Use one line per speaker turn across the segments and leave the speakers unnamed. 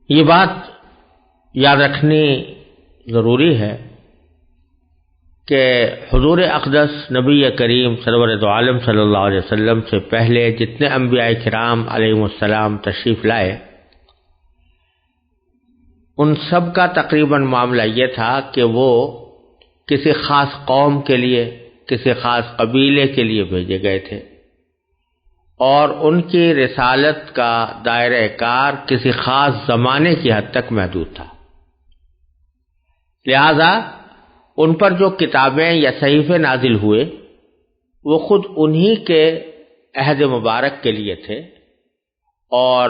یہ بات یاد رکھنی ضروری ہے کہ حضور اقدس نبی کریم سرور دو عالم صلی اللہ علیہ وسلم سے پہلے جتنے انبیاء کرام علیہم السلام تشریف لائے، ان سب کا تقریباً معاملہ یہ تھا کہ وہ کسی خاص قوم کے لیے، کسی خاص قبیلے کے لیے بھیجے گئے تھے، اور ان کی رسالت کا دائرہ کار کسی خاص زمانے کی حد تک محدود تھا۔ لہذا ان پر جو کتابیں یا صحیفے نازل ہوئے وہ خود انہی کے عہد مبارک کے لیے تھے، اور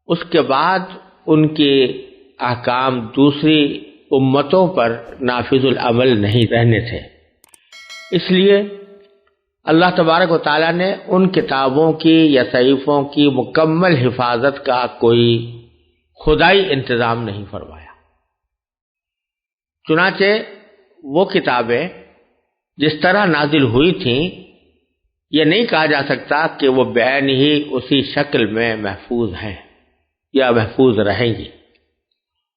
اس کے بعد ان کے احکام دوسری امتوں پر نافذ العمل نہیں رہنے تھے۔ اس لیے اللہ تبارک و تعالیٰ نے ان کتابوں کی یا صحیفوں کی مکمل حفاظت کا کوئی خدائی انتظام نہیں فرمایا۔ چنانچہ وہ کتابیں جس طرح نازل ہوئی تھیں، یہ نہیں کہا جا سکتا کہ وہ بعین ہی اسی شکل میں محفوظ ہیں یا محفوظ رہیں گی۔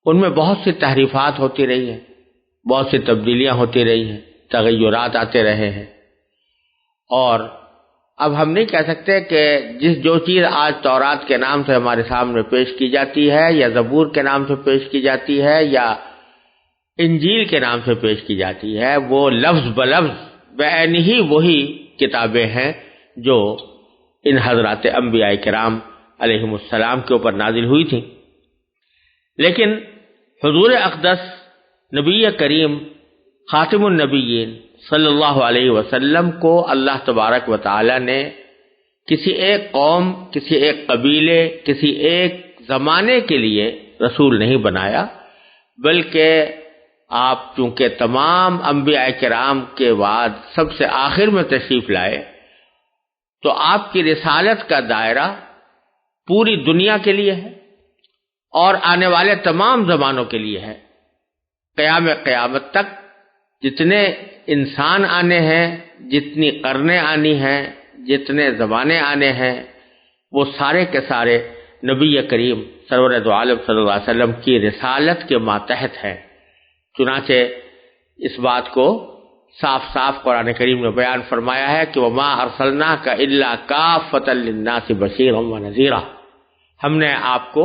ان میں بہت سی تحریفات ہوتی رہی ہیں، بہت سی تبدیلیاں ہوتی رہی ہیں، تغیرات آتے رہے ہیں، اور اب ہم نہیں کہہ سکتے کہ جو چیز آج تورات کے نام سے ہمارے سامنے پیش کی جاتی ہے، یا زبور کے نام سے پیش کی جاتی ہے، یا انجیل کے نام سے پیش کی جاتی ہے، وہ لفظ بلفظ بعین ہی وہی کتابیں ہیں جو ان حضرات انبیاء کرام علیہم السلام کے اوپر نازل ہوئی تھیں۔ لیکن حضور اقدس نبی کریم خاتم النبیین صلی اللہ علیہ وسلم کو اللہ تبارک و تعالی نے کسی ایک قوم، کسی ایک قبیلے، کسی ایک زمانے کے لیے رسول نہیں بنایا، بلکہ آپ چونکہ تمام انبیاء کرام کے بعد سب سے آخر میں تشریف لائے، تو آپ کی رسالت کا دائرہ پوری دنیا کے لیے ہے اور آنے والے تمام زمانوں کے لیے ہے۔ قیامت تک جتنے انسان آنے ہیں، جتنی قرنیں آنی ہیں، جتنے زمانے آنے ہیں، وہ سارے کے سارے نبی کریم سرور دو عالم صلی اللہ علیہ وسلم کی رسالت کے ماتحت ہیں۔ چنانچہ اس بات کو صاف صاف قرآن کریم نے بیان فرمایا ہے کہ وَمَا أَرْسَلْنَاكَ إِلَّا كَافَّةً لِلنَّاسِ بَشِيرًا وَنَذِيرًا، ہم نے آپ کو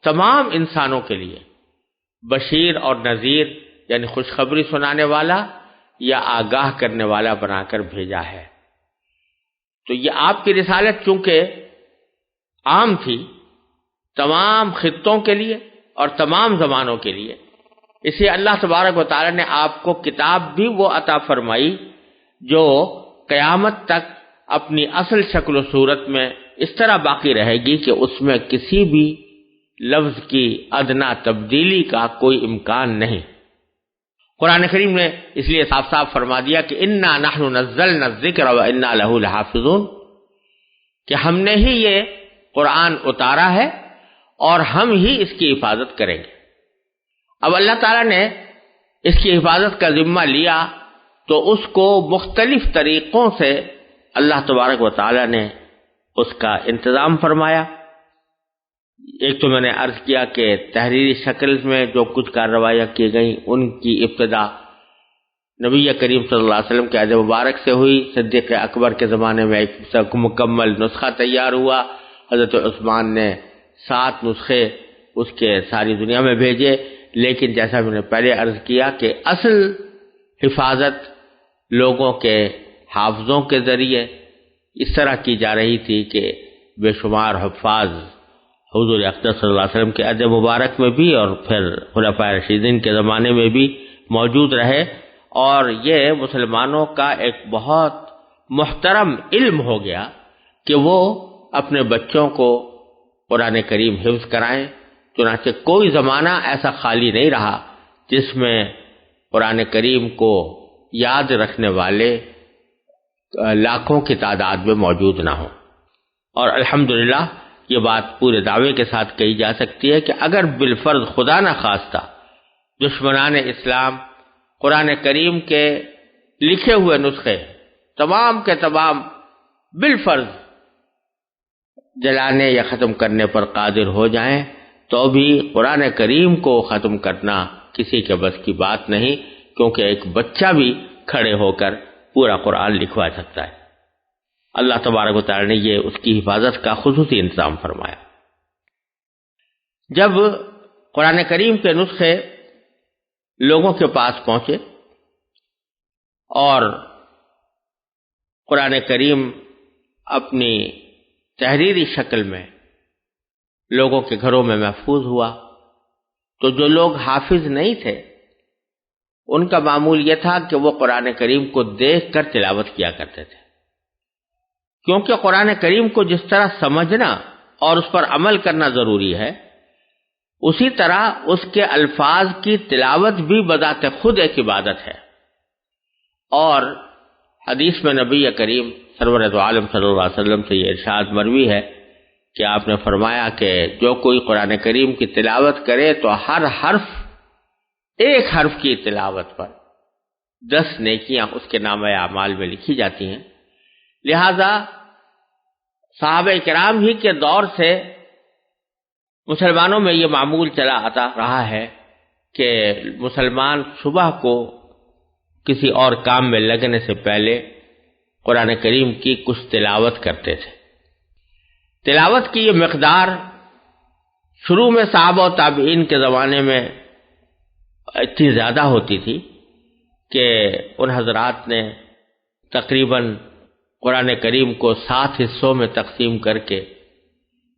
تمام انسانوں کے لیے بشیر اور نذیر یعنی خوشخبری سنانے والا یا آگاہ کرنے والا بنا کر بھیجا ہے۔ تو یہ آپ کی رسالت چونکہ عام تھی تمام خطوں کے لیے اور تمام زمانوں کے لیے، اسی اللہ تبارک و تعالی نے آپ کو کتاب بھی وہ عطا فرمائی جو قیامت تک اپنی اصل شکل و صورت میں اس طرح باقی رہے گی کہ اس میں کسی بھی لفظ کی ادنا تبدیلی کا کوئی امکان نہیں۔ قرآن کریم نے اس لیے صاف صاف فرما دیا کہ انا نحن نزلنا الذکر وانا لہ لحافظون، کہ ہم نے ہی یہ قرآن اتارا ہے اور ہم ہی اس کی حفاظت کریں گے۔ اب اللہ تعالیٰ نے اس کی حفاظت کا ذمہ لیا تو اس کو مختلف طریقوں سے اللہ تبارک و تعالیٰ نے اس کا انتظام فرمایا۔ ایک تو میں نے عرض کیا کہ تحریری شکل میں جو کچھ کارروائیاں کی گئیں ان کی ابتدا نبی کریم صلی اللہ علیہ وسلم کے عہد مبارک سے ہوئی۔ صدیق اکبر کے زمانے میں ایک مکمل نسخہ تیار ہوا، حضرت عثمان نے 7 نسخے اس کے ساری دنیا میں بھیجے، لیکن جیسا میں نے پہلے عرض کیا کہ اصل حفاظت لوگوں کے حافظوں کے ذریعے اس طرح کی جا رہی تھی کہ بے شمار حفاظ حضور اقدس صلی اللہ علیہ وسلم کے عہد مبارک میں بھی اور پھر خلفائے راشدین کے زمانے میں بھی موجود رہے، اور یہ مسلمانوں کا ایک بہت محترم علم ہو گیا کہ وہ اپنے بچوں کو قرآن کریم حفظ کرائیں۔ چنانچہ کوئی زمانہ ایسا خالی نہیں رہا جس میں قرآن کریم کو یاد رکھنے والے لاکھوں کی تعداد میں موجود نہ ہوں۔ اور الحمدللہ یہ بات پورے دعوے کے ساتھ کہی جا سکتی ہے کہ اگر بالفرض خدا نہ خواستہ دشمنان اسلام قرآن کریم کے لکھے ہوئے نسخے تمام کے تمام بالفرض جلانے یا ختم کرنے پر قادر ہو جائیں تو بھی قرآن کریم کو ختم کرنا کسی کے بس کی بات نہیں، کیونکہ ایک بچہ بھی کھڑے ہو کر پورا قرآن لکھوا سکتا ہے۔ اللہ تبارک و تعالی نے یہ اس کی حفاظت کا خصوصی انتظام فرمایا۔ جب قرآن کریم کے نسخے لوگوں کے پاس پہنچے اور قرآن کریم اپنی تحریری شکل میں لوگوں کے گھروں میں محفوظ ہوا، تو جو لوگ حافظ نہیں تھے ان کا معمول یہ تھا کہ وہ قرآن کریم کو دیکھ کر تلاوت کیا کرتے تھے، کیونکہ قرآن کریم کو جس طرح سمجھنا اور اس پر عمل کرنا ضروری ہے، اسی طرح اس کے الفاظ کی تلاوت بھی بذات خود ایک عبادت ہے۔ اور حدیث میں نبی کریم سرور دو عالم صلی اللہ علیہ وسلم سے یہ ارشاد مروی ہے کہ آپ نے فرمایا کہ جو کوئی قرآن کریم کی تلاوت کرے تو ہر حرف، ایک حرف کی تلاوت پر 10 نیکیاں اس کے نامہ اعمال میں لکھی جاتی ہیں۔ لہذا صحابہ کرام ہی کے دور سے مسلمانوں میں یہ معمول چلا آتا رہا ہے کہ مسلمان صبح کو کسی اور کام میں لگنے سے پہلے قرآن کریم کی کچھ تلاوت کرتے تھے۔ تلاوت کی یہ مقدار شروع میں صحابہ و تابعین کے زمانے میں اتنی زیادہ ہوتی تھی کہ ان حضرات نے تقریباً قرآن کریم کو 7 حصوں میں تقسیم کر کے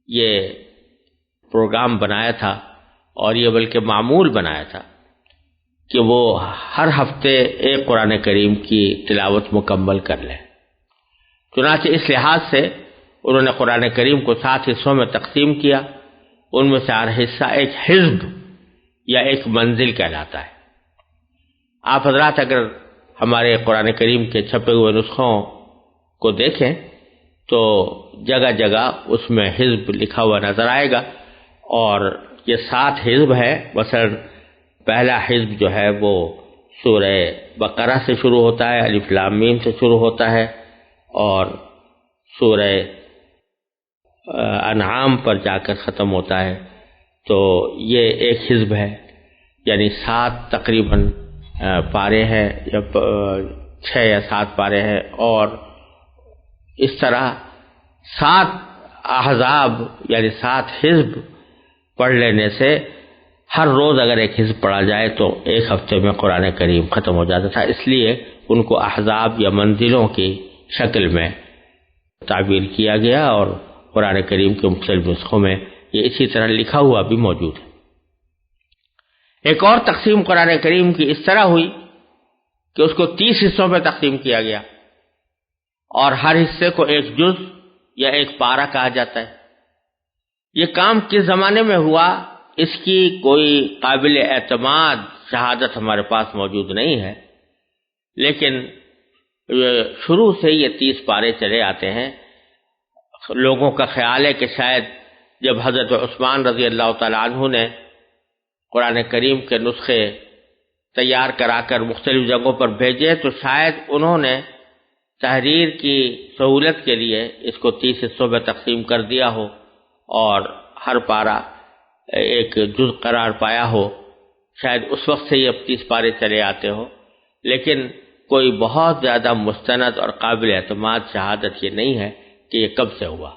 یہ پروگرام بنایا تھا، اور یہ بلکہ معمول بنایا تھا کہ وہ ہر ہفتے ایک قرآن کریم کی تلاوت مکمل کر لیں۔ چنانچہ اس لحاظ سے انہوں نے قرآن کریم کو 7 حصوں میں تقسیم کیا، ان میں سے ہر حصہ ایک حزب یا ایک منزل کہلاتا ہے۔ آپ حضرات اگر ہمارے قرآن کریم کے چھپے ہوئے نسخوں کو دیکھیں تو جگہ جگہ اس میں حزب لکھا ہوا نظر آئے گا، اور یہ 7 حزب ہے۔ مثلا پہلا حزب جو ہے وہ سورہ بقرہ سے شروع ہوتا ہے، الف لام میم سے شروع ہوتا ہے، اور سورہ انعام پر جا کر ختم ہوتا ہے۔ تو یہ ایک حزب ہے، یعنی 7 تقریباً پارے ہیں، یا 6 یا 7 پارے ہیں، اور اس طرح 7 احزاب یعنی 7 حزب پڑھ لینے سے ہر روز اگر ایک حزب پڑھا جائے تو ایک ہفتے میں قرآن کریم ختم ہو جاتا تھا۔ اس لیے ان کو احزاب یا منزلوں کی شکل میں تعبیر کیا گیا، اور قرآن کریم کے مختلف نسخوں میں یہ اسی طرح لکھا ہوا بھی موجود ہے۔ ایک اور تقسیم قرآن کریم کی اس طرح ہوئی کہ اس کو 30 حصوں میں تقسیم کیا گیا، اور ہر حصے کو ایک جز یا ایک پارہ کہا جاتا ہے۔ یہ کام کس زمانے میں ہوا اس کی کوئی قابل اعتماد شہادت ہمارے پاس موجود نہیں ہے، لیکن شروع سے یہ 30 پارے چلے آتے ہیں۔ لوگوں کا خیال ہے کہ شاید جب حضرت عثمان رضی اللہ تعالیٰ عنہ نے قرآن کریم کے نسخے تیار کرا کر مختلف جگہوں پر بھیجے تو شاید انہوں نے تحریر کی سہولت کے لیے اس کو 30 حصوں میں تقسیم کر دیا ہو، اور ہر پارہ ایک جز قرار پایا ہو۔ شاید اس وقت سے یہ 30 پارے چلے آتے ہو، لیکن کوئی بہت زیادہ مستند اور قابل اعتماد شہادت یہ نہیں ہے کہ یہ کب سے ہوا۔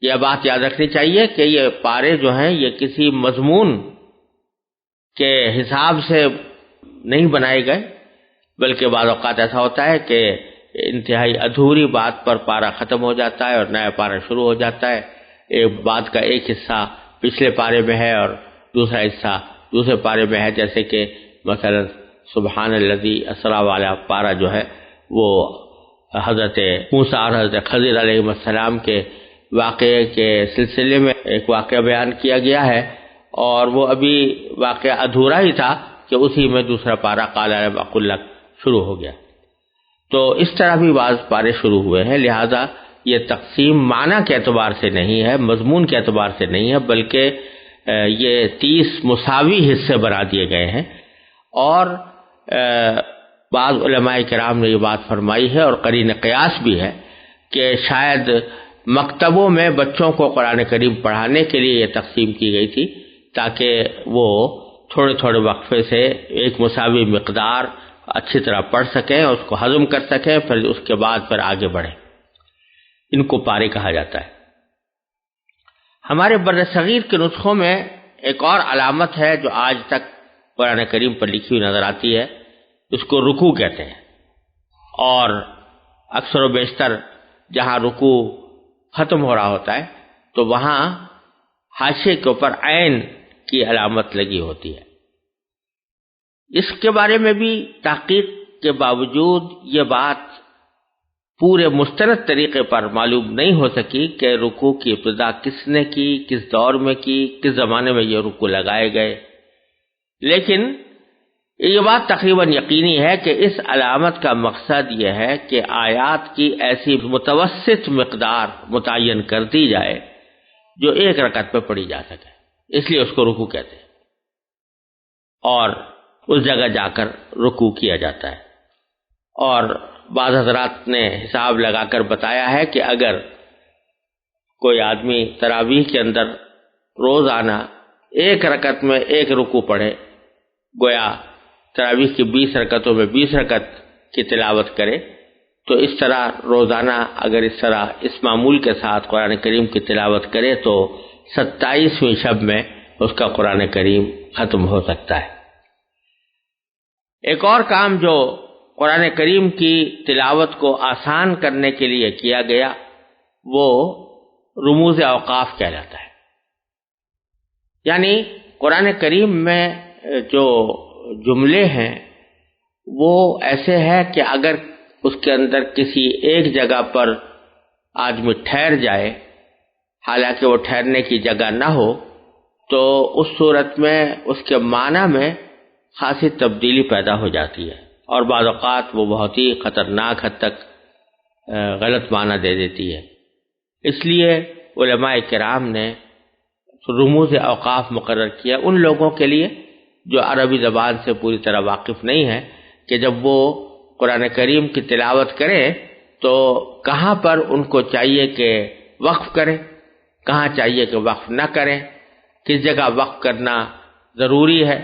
یہ بات یاد رکھنی چاہیے کہ یہ پارے جو ہیں یہ کسی مضمون کے حساب سے نہیں بنائے گئے، بلکہ بعض اوقات ایسا ہوتا ہے کہ انتہائی ادھوری بات پر پارہ ختم ہو جاتا ہے اور نیا پارہ شروع ہو جاتا ہے۔ ایک بات کا ایک حصہ پچھلے پارے میں ہے اور دوسرا حصہ دوسرے پارے میں ہے، جیسے کہ مثلا سبحان الذی اسریٰ والا پارہ جو ہے وہ حضرت موسیٰ اور حضرت خضر علیہ السلام کے واقعے کے سلسلے میں ایک واقعہ بیان کیا گیا ہے، اور وہ ابھی واقعہ ادھورا ہی تھا کہ اسی میں دوسرا پارہ قال لم اقل لک شروع ہو گیا۔ تو اس طرح بھی بعض پارے شروع ہوئے ہیں، لہذا یہ تقسیم معنی کے اعتبار سے نہیں ہے، مضمون کے اعتبار سے نہیں ہے، بلکہ یہ 30 مساوی حصے بنا دیے گئے ہیں۔ اور بعض علماء کرام نے یہ بات فرمائی ہے، اور قرین قیاس بھی ہے، کہ شاید مکتبوں میں بچوں کو قرآن کریم پڑھانے کے لیے یہ تقسیم کی گئی تھی، تاکہ وہ تھوڑے تھوڑے وقفے سے ایک مساوی مقدار اچھی طرح پڑھ سکیں، اس کو ہضم کر سکیں، پھر اس کے بعد پھر آگے بڑھیں۔ ان کو پارے کہا جاتا ہے۔ ہمارے بر صغیر کے نسخوں میں ایک اور علامت ہے جو آج تک قرآن کریم پر لکھی ہوئی نظر آتی ہے، اس کو رکوع کہتے ہیں، اور اکثر و بیشتر جہاں رکوع ختم ہو رہا ہوتا ہے تو وہاں حاشیے کے اوپر عین کی علامت لگی ہوتی ہے۔ اس کے بارے میں بھی تحقیق کے باوجود یہ بات پورے مستند طریقے پر معلوم نہیں ہو سکی کہ رکوع کی ابتدا کس نے کی، کس دور میں کی، کس زمانے میں یہ رکوع لگائے گئے، لیکن یہ بات تقریباً یقینی ہے کہ اس علامت کا مقصد یہ ہے کہ آیات کی ایسی متوسط مقدار متعین کر دی جائے جو ایک رکعت پہ پڑھی جا سکے، اس لیے اس کو رکوع کہتے ہیں، اور اس جگہ جا کر رکوع کیا جاتا ہے۔ اور بعض حضرات نے حساب لگا کر بتایا ہے کہ اگر کوئی آدمی تراویح کے اندر روزانہ ایک رکعت میں ایک رکوع پڑھے، گویا تراویح کی 20 رکعتوں میں 20 رکعت کی تلاوت کرے، تو اس طرح روزانہ اگر اس طرح اس معمول کے ساتھ قرآن کریم کی تلاوت کرے تو 27ویں شب میں اس کا قرآن کریم ختم ہو سکتا ہے۔ ایک اور کام جو قرآن کریم کی تلاوت کو آسان کرنے کے لیے کیا گیا وہ رموز اوقاف کہلاتا ہے۔ یعنی قرآن کریم میں جو جملے ہیں وہ ایسے ہیں کہ اگر اس کے اندر کسی ایک جگہ پر آدمی ٹھہر جائے حالانکہ وہ ٹھہرنے کی جگہ نہ ہو تو اس صورت میں اس کے معنی میں خاصی تبدیلی پیدا ہو جاتی ہے، اور بعض اوقات وہ بہت ہی خطرناک حد تک غلط معنی دے دیتی ہے۔ اس لیے علماء کرام نے رموز اوقاف مقرر کیا ان لوگوں کے لیے جو عربی زبان سے پوری طرح واقف نہیں ہے، کہ جب وہ قرآن کریم کی تلاوت کریں تو کہاں پر ان کو چاہیے کہ وقف کریں، کہاں چاہیے کہ وقف نہ کریں، کس جگہ وقف کرنا ضروری ہے،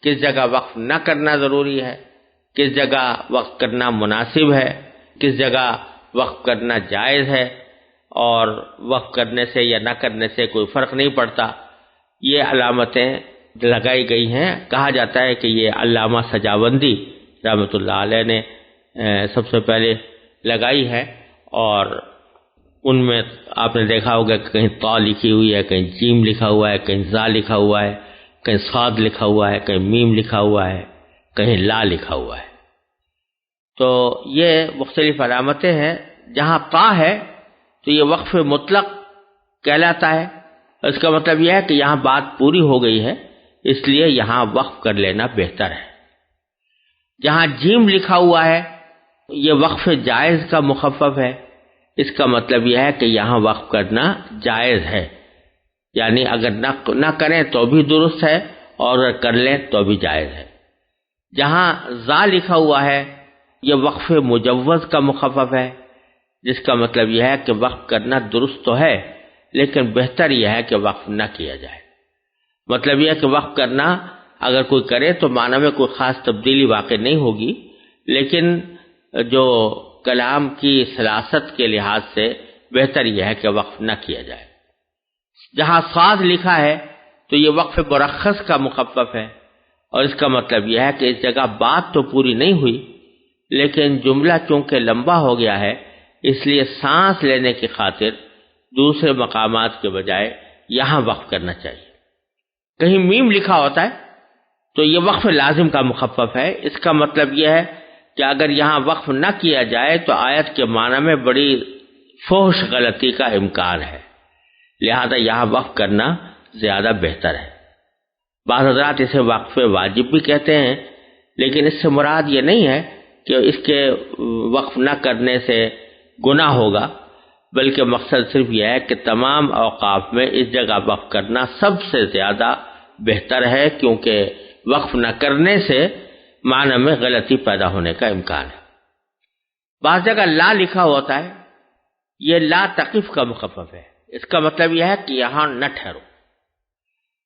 کس جگہ وقف نہ کرنا ضروری ہے، کس جگہ وقف کرنا مناسب ہے، کس جگہ وقف کرنا جائز ہے، اور وقف کرنے سے یا نہ کرنے سے کوئی فرق نہیں پڑتا۔ یہ علامتیں لگائی گئی ہیں۔ کہا جاتا ہے کہ یہ علامہ سجاوندی رحمۃ اللہ علیہ نے سب سے پہلے لگائی ہے، اور ان میں آپ نے دیکھا ہوگا کہ کہیں طا لکھی ہوئی ہے، کہیں جیم لکھا ہوا ہے، کہیں زا لکھا ہوا ہے، کہیں صاد لکھا ہوا ہے، کہیں میم لکھا ہوا ہے، کہیں لا لکھا ہوا ہے۔ تو یہ مختلف علامتیں ہیں۔ جہاں طا ہے تو یہ وقف مطلق کہلاتا ہے، اس کا مطلب یہ ہے کہ یہاں بات پوری ہو گئی ہے، اس لیے یہاں وقف کر لینا بہتر ہے۔ جہاں جیم لکھا ہوا ہے یہ وقف جائز کا مخفف ہے، اس کا مطلب یہ ہے کہ یہاں وقف کرنا جائز ہے، یعنی اگر نہ کریں تو بھی درست ہے اور اگر کر لیں تو بھی جائز ہے۔ جہاں زا لکھا ہوا ہے یہ وقف مجوز کا مخفف ہے، جس کا مطلب یہ ہے کہ وقف کرنا درست تو ہے لیکن بہتر یہ ہے کہ وقف نہ کیا جائے۔ مطلب یہ ہے کہ وقف کرنا اگر کوئی کرے تو معنی میں کوئی خاص تبدیلی واقع نہیں ہوگی، لیکن جو کلام کی سلاست کے لحاظ سے بہتر یہ ہے کہ وقف نہ کیا جائے۔ جہاں صاد لکھا ہے تو یہ وقف مرخص کا مخفف ہے، اور اس کا مطلب یہ ہے کہ اس جگہ بات تو پوری نہیں ہوئی لیکن جملہ چونکہ لمبا ہو گیا ہے اس لیے سانس لینے کی خاطر دوسرے مقامات کے بجائے یہاں وقف کرنا چاہیے۔ کہیں میم لکھا ہوتا ہے تو یہ وقف لازم کا مخفف ہے، اس کا مطلب یہ ہے کہ اگر یہاں وقف نہ کیا جائے تو آیت کے معنی میں بڑی فحش غلطی کا امکان ہے، لہذا یہاں وقف کرنا زیادہ بہتر ہے۔ بعض حضرات اسے وقف واجب بھی کہتے ہیں، لیکن اس سے مراد یہ نہیں ہے کہ اس کے وقف نہ کرنے سے گناہ ہوگا، بلکہ مقصد صرف یہ ہے کہ تمام اوقاف میں اس جگہ وقف کرنا سب سے زیادہ بہتر ہے، کیونکہ وقف نہ کرنے سے معنی میں غلطی پیدا ہونے کا امکان ہے۔ بعض جگہ لا لکھا ہوتا ہے، یہ لا تقف کا مخفف ہے، اس کا مطلب یہ ہے کہ یہاں نہ ٹھہرو،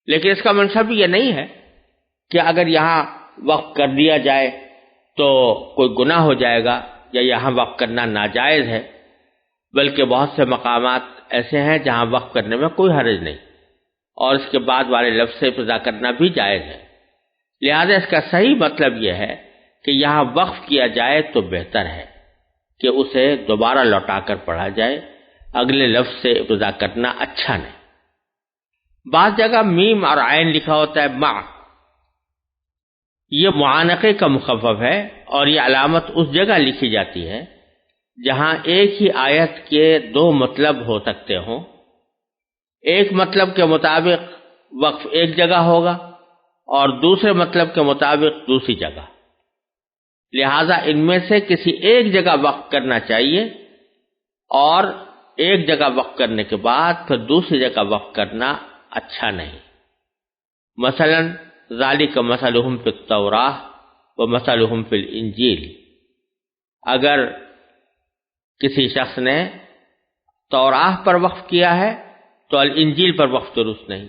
لیکن اس کا منصب یہ نہیں ہے کہ اگر یہاں وقف کر دیا جائے تو کوئی گناہ ہو جائے گا یا یہاں وقف کرنا ناجائز ہے، بلکہ بہت سے مقامات ایسے ہیں جہاں وقف کرنے میں کوئی حرج نہیں اور اس کے بعد والے لفظ سے ابتدا کرنا بھی جائز ہے۔ لہذا اس کا صحیح مطلب یہ ہے کہ یہاں وقف کیا جائے تو بہتر ہے کہ اسے دوبارہ لوٹا کر پڑھا جائے، اگلے لفظ سے ابتدا کرنا اچھا نہیں۔ بعض جگہ میم اور عین لکھا ہوتا ہے مع، یہ معانقے کا مخفف ہے اور یہ علامت اس جگہ لکھی جاتی ہے جہاں ایک ہی آیت کے دو مطلب ہو سکتے ہوں۔ ایک مطلب کے مطابق وقف ایک جگہ ہوگا اور دوسرے مطلب کے مطابق دوسری جگہ، لہذا ان میں سے کسی ایک جگہ وقف کرنا چاہیے اور ایک جگہ وقف کرنے کے بعد پھر دوسری جگہ وقف کرنا اچھا نہیں۔ مثلا ذالک مثلہم فی التوراۃ ومثلہم فی الانجیل، اگر کسی شخص نے توراۃ پر وقف کیا ہے تو الانجیل پر وقف درست نہیں،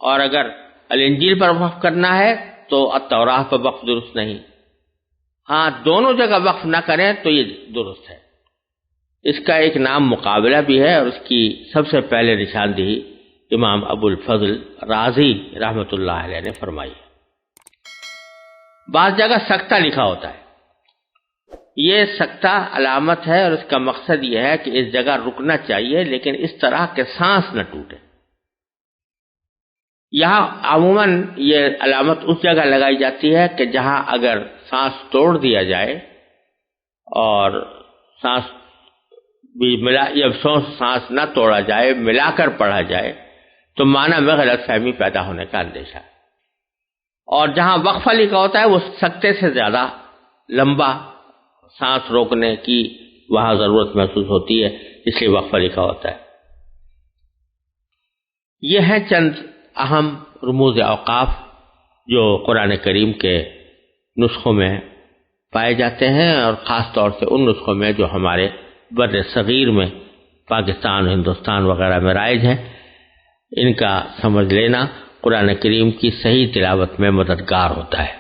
اور اگر الانجیل پر وقف کرنا ہے تو التوراۃ پر وقف درست نہیں۔ ہاں دونوں جگہ وقف نہ کریں تو یہ درست ہے۔ اس کا ایک نام مقابلہ بھی ہے اور اس کی سب سے پہلے نشاندہی امام ابو الفضل رازی رحمۃ اللہ علیہ نے فرمائی ہے۔ بعض جگہ سکتہ لکھا ہوتا ہے، یہ سکتہ علامت ہے اور اس کا مقصد یہ ہے کہ اس جگہ رکنا چاہیے لیکن اس طرح کہ سانس نہ ٹوٹے۔ یہاں عموماً یہ علامت اس جگہ لگائی جاتی ہے کہ جہاں اگر سانس توڑ دیا جائے اور سانس بھی ملا یا سانس نہ توڑا جائے، ملا کر پڑھا جائے تو معنی میں غلط فہمی پیدا ہونے کا اندیشہ ہے۔ اور جہاں وقفہ لکھا ہوتا ہے وہ سکتے سے زیادہ لمبا سانس روکنے کی وہاں ضرورت محسوس ہوتی ہے، اس لیے وقفہ لکھا ہوتا ہے۔ یہ ہیں چند اہم رموز اوقاف جو قرآن کریم کے نسخوں میں پائے جاتے ہیں اور خاص طور سے ان نسخوں میں جو ہمارے بر صغیر میں پاکستان، ہندوستان وغیرہ میں رائج ہیں۔ ان کا سمجھ لینا قرآن کریم کی صحیح تلاوت میں مددگار ہوتا ہے۔